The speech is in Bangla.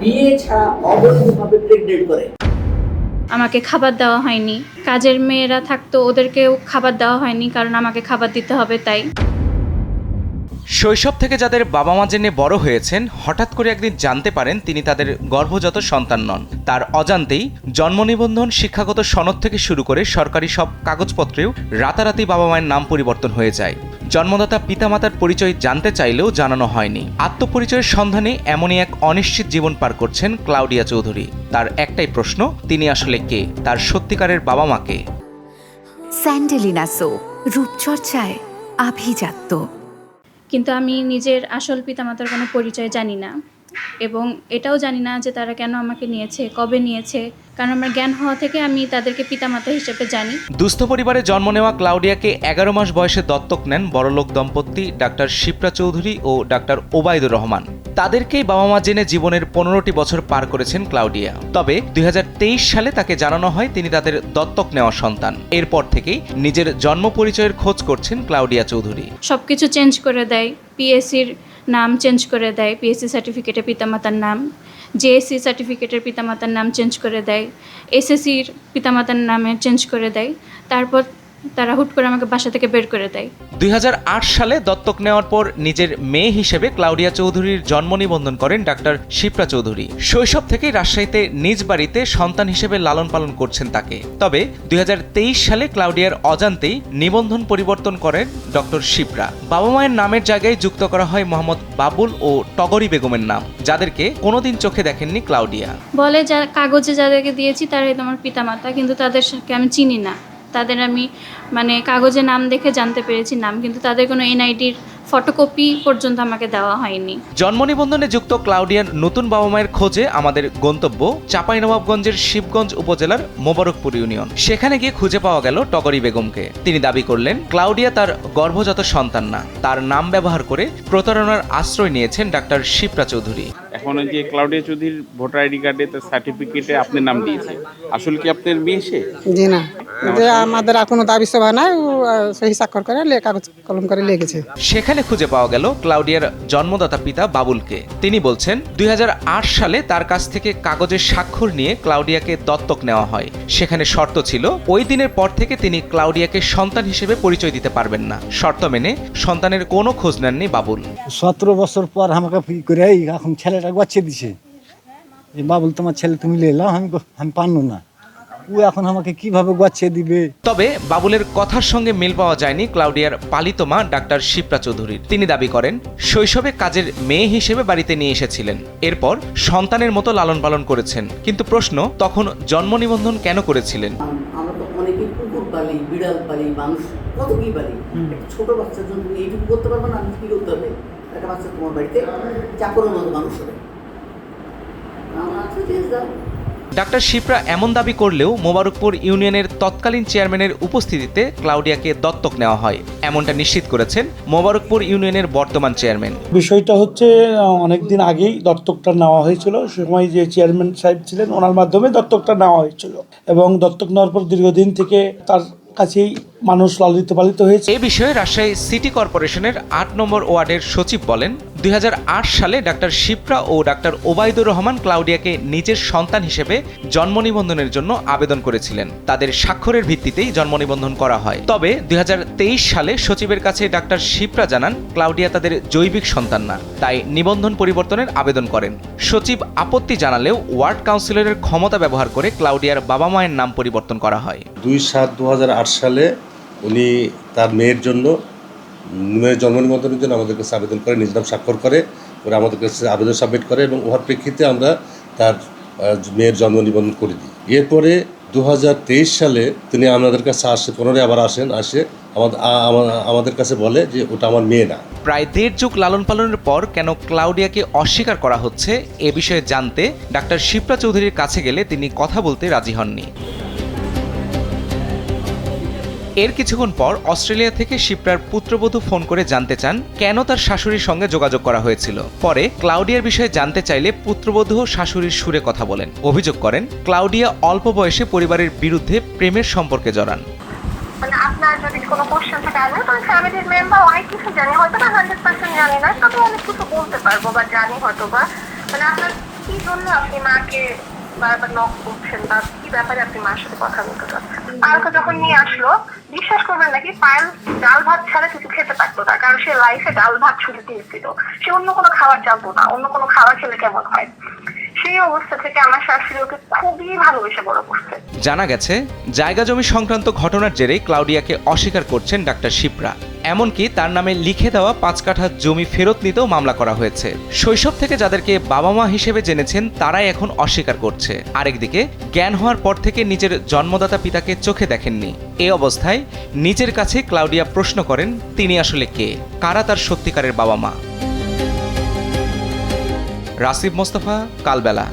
বিয়ে ছাড়া অবৈধভাবে প্রেগনেন্ট করে। আমাকে খাবার দেওয়া হয়নি, কাজের মেয়েরা থাকতো ওদেরকেও খাবার দেওয়া হয়নি, কারণ আমাকে খাবার দিতে হবে তাই। শৈশব থেকে যাদের বাবা মা জেনে বড় হয়েছেন, হঠাৎ করে একদিন জানতে পারেন তিনি তাদের গর্ভজাত সন্তান নন। তার অজান্তেই জন্ম নিবন্ধন, শিক্ষাগত সনদ থেকে শুরু করে সরকারি সব কাগজপত্রেও রাতারাতি বাবা মায়ের নাম পরিবর্তন হয়ে যায়। জন্মদাতা পিতামাতার পরিচয় জানতে চাইলেও জানানো হয়নি। আত্মপরিচয়ের সন্ধানে এমনই এক অনিশ্চিত জীবন পার করছেন ক্লাউডিয়া চৌধুরী। তার একটাই প্রশ্ন, তিনি আসলে কে, তার সত্যিকারের বাবা মা কে? স্যান্ডেলিনা সো, রূপচর্চায় আভিজাত্য। কিন্তু আমি নিজের আসল পিতামাতার কোনো পরিচয় জানি না, এবং এটাও জানি না যে তারা কেন আমাকে নিয়েছে, কবে নিয়েছে, কারণ আমার জ্ঞান হওয়া থেকে আমি তাদেরকে পিতামাতা হিসেবে জানি। দুস্থ পরিবারে জন্ম নেওয়া ক্লাউডিয়াকে 11 মাস বয়সে দত্তক নেন বড়লোক দম্পতি ডাক্তার শিপ্রা চৌধুরী ও ডাক্তার ওবায়দুর রহমান। তাদেরকেই বাবা মা জেনে জীবনের 15টি বছর পার করেছেন ক্লাউডিয়া। তবে 2023 সালে তাকে জানানো হয় তিনি তাদের দত্তক নেওয়া সন্তান। এরপর থেকেই নিজের জন্ম পরিচয়ের খোঁজ করছেন ক্লাউডিয়া চৌধুরী। সবকিছু চেঞ্জ করে দেয়, পিএসসির নাম চেঞ্জ করে দেয়, পিএসসি সার্টিফিকেটে পিতামাতার নাম, জেএসসি সার্টিফিকেটের পিতামাতার নাম চেঞ্জ করে দেয়, এসএসসির পিতামাতার নামে চেঞ্জ করে দেয়। তারপর তারা হুট করে আমাকে বাসা থেকে বের করে দেয়। 2008 সালে দত্তক নেওয়ার পর নিজের মেয়ে হিসেবে ক্লাউডিয়া চৌধুরীর জন্ম নিবন্ধন করেন ডাক্তার শিপ্রা চৌধুরী। শৈশব থেকেই রাজশাহীতে নিজ বাড়িতে সন্তান হিসেবে লালন পালন করছেন তাকে। তবে 2023 সালে ক্লাউডিয়ার অজান্তেই নিবন্ধন পরিবর্তন করেন ডক্টর শিপ্রা। বাবা মায়ের নামের জায়গায় যুক্ত করা হয় মোহাম্মদ বাবুল ও টগরি বেগমের নাম, যাদেরকে কোনোদিন চোখে দেখেননি ক্লাউডিয়া। বলে যা কাগজে যাদেরকে দিয়েছি তারাই তোমার পিতামাতা, কিন্তু তাদেরকে আমি চিনি না। তাদের আমি কাগজে নাম দেখে জানতে পেরেছি নাম, কিন্তু তাদের কোনো এনআইডির ফটোকপি পর্যন্ত আমাকে দেওয়া হয়নি। জন্ম নিবন্ধনে যুক্ত ক্লাউডিয়ার নতুন বাবা মায়ের খোঁজে আমাদের গন্তব্য চাঁপাইনবাবগঞ্জের শিবগঞ্জ উপজেলার মোবারকপুর ইউনিয়ন। সেখানে গিয়ে খুঁজে পাওয়া গেল টগরি বেগমকে। তিনি দাবি করলেন ক্লাউডিয়া তার গর্ভজাত সন্তান না, তার নাম ব্যবহার করে প্রতারণার আশ্রয় নিয়েছেন ডাক্তার শিপ্রা চৌধুরী। এখন ওই যে ক্লাউডিয়া চৌধুরীর ভোটার আইডি কার্ডে তার সার্টিফিকেটে আপনার নাম দিয়েছে, আসলে কি আপনার মেয়ে সে? জি না, আমাদের আর কোনো দাবি সভা নাই, সহি স্বাক্ষর করে কাগজ কলম করে লেগেছে। সেখানে খুঁজে পাওয়া গেল ক্লাউডিয়ার জন্মদাতা পিতা বাবুলকে। তিনি বলছেন 2008 সালে তার কাছ থেকে কাগজের স্বাক্ষর নিয়ে ক্লাউডিয়াকে দত্তক নেওয়া হয়। সেখানে শর্ত ছিল ওই দিনের পর থেকে তিনি ক্লাউডিয়াকে সন্তান হিসেবে পরিচয় দিতে পারবেন না। শর্ত মেনে সন্তানের কোনো খোঁজ নেননি বাবুল। 17 বছর পর আমাকে করে এখন ছেলেটা গচ্ছে দিছে, বাবুল তোমার ছেলে তুমি লেলাম, আমি পারলো না, ও এখন আমাকে কিভাবে গচ্ছিয়ে দিবে। তবে বাবুলের কথার সঙ্গে মিল পাওয়া যায়নি ক্লাউডিয়ার পালিত মা ডাক্তার শিপ্রা চৌধুরীর। তিনি দাবি করেন শৈশবে কাজের মেয়ে হিসেবে বাড়িতে নিয়ে এসেছিলেন, এরপর সন্তানের মতো লালন পালন করেছেন। কিন্তু প্রশ্ন, তখন জন্ম নিবন্ধন কেন করেছিলেন? আমরা তো অনেকে কুকুর পালি, বিড়াল পালি, মানুষ কত কি পালি। একটা ছোট বাচ্চার জন্য তুমি এইটুকু করতে পারবে না, আমি কি করতে হবে? একটা বাচ্চা তোমার বাড়িতে চাকরের মতো মানুষ হবে। আচ্ছা ঠিক আছে। ডাক্তার শিপ্রা এমন দাবি করলেও মোবারকপুর ইউনিয়নের তৎকালীন চেয়ারম্যানের উপস্থিতিতে ক্লাউডিয়াকে দত্তক নেওয়া হয়, এমনটা নিশ্চিত করেছেন মোবারকপুর ইউনিয়নের বর্তমান চেয়ারম্যান। বিষয়টা হচ্ছে অনেকদিন আগেই দত্তকটা নেওয়া হয়েছিল। সে সময় যে চেয়ারম্যান সাহেব ছিলেন ওনার মাধ্যমে দত্তকটা নেওয়া হয়েছিল, এবং দত্তক নেওয়ার পর দীর্ঘদিন থেকে তার কাছেই মানুষ লালিত পালিত হয়েছে। এই বিষয়ে রাজশাহী সিটি কর্পোরেশনের 8 নম্বর ওয়ার্ডের সচিব বলেন 2008 সালে ডাক্তার শিপ্রা ও ডাক্তার ওবায়দুর রহমান ক্লাউডিয়াকে নিজের সন্তান হিসেবে জন্ম নিবন্ধনের জন্য আবেদন করেছিলেন। তাদের স্বাক্ষরের ভিত্তিতেই জন্ম নিবন্ধন করা হয়। তবে 2023 সালে সচিবের কাছে ডাক্তার শিপ্রা জানান ক্লাউডিয়া তাদের জৈবিক সন্তান না, তাই নিবন্ধন পরিবর্তনের আবেদন করেন। সচিব আপত্তি জানালেও ওয়ার্ড কাউন্সিলরের ক্ষমতা ব্যবহার করে ক্লাউডিয়ার বাবা মায়ের নাম পরিবর্তন করা হয়। 2/7/2008 সালে উনি তার মেয়ের জন্য মেয়ের জন্ম নিবন্ধনের জন্য আমাদের কাছে আবেদন করে, নিজ নাম স্বাক্ষর করে আমাদের কাছে আবেদন সাবমিট করে, এবং উহার প্রেক্ষিতে আমরা তার মেয়ের জন্ম নিবন্ধন করে দিই। এরপরে 2023 সালে তিনি আমাদের কাছে আসে, পুনরায় আবার আসে আমাদের কাছে বলে যে ওটা আমার মেয়ে না। প্রায় 1.5 যুগ লালন পালনের পর কেন ক্লাউডিয়াকে অস্বীকার করা হচ্ছে এ বিষয়ে জানতে ডাক্তার শিপ্রা চৌধুরীর কাছে গেলে তিনি কথা বলতে রাজি হননি। এর কিছুক্ষণ পর অস্ট্রেলিয়া থেকে শিপ্রার পুত্রবধূ ফোন করে জানতে চান কেন তার শাশুড়ির সঙ্গে যোগাযোগ করা হয়েছিল। পরে ক্লাউডিয়ার বিষয়ে জানতে চাইলে পুত্রবধূ শাশুড়ির সুরে কথা বলেন। অভিযোগ করেন ক্লাউডিয়া অল্প বয়সে পরিবারের বিরুদ্ধে প্রেমের সম্পর্কে জড়ান। আপনার যদি কোনো কোশ্চেন থাকে আমি তো ফ্যামিলির মেম্বার অনেক কিছু জানি, হয়তো না 100% জানি না, তবে অনেক কিছু বলতে পারবো বা জানি হয়তো বা আপনার কি জন্য আপনি মাকে বারবার নক করছেন বা কি ব্যাপারে আপনি মার সাথে কথা বলতে চাচ্ছেন? পায়েলকে যখন নিয়ে আসলো, বিশ্বাস করবেন নাকি, পায়েল ডাল ভাত ছাড়া কিছু খেতে পারতো না, কারণ সে লাইফে ডাল ভাত শুধু দিয়েছিল। সে অন্য কোনো খাবার জানতো না, অন্য কোনো খাবার খেলে কেমন হয়। সেই অবস্থা থেকে আমার শাশুড়ি ওকে খুবই ভালোবেসে বড় করছে। জানা গেছে, জায়গা জমি সংক্রান্ত ঘটনার জেরে ক্লাউডিয়াকে অস্বীকার করছেন ডাক্তার শিপ্রা। এমনকি তার নামে লিখে দেওয়া 5 কাঠা জমি ফেরত নিতেও মামলা করা হয়েছে। শৈশব থেকে যাদেরকে বাবা মা হিসেবে জেনেছেন তারাই এখন অস্বীকার করছে। আরেকদিকে জ্ঞান হওয়ার পর থেকে নিজের জন্মদাতা পিতাকে চোখে দেখেননি। এই অবস্থায় নিজের কাছে ক্লাউডিয়া প্রশ্ন করেন তিনি আসলে কে, কারা তার সত্যিকারের বাবা মা। রাসিব মোস্তফা, কালবেলা।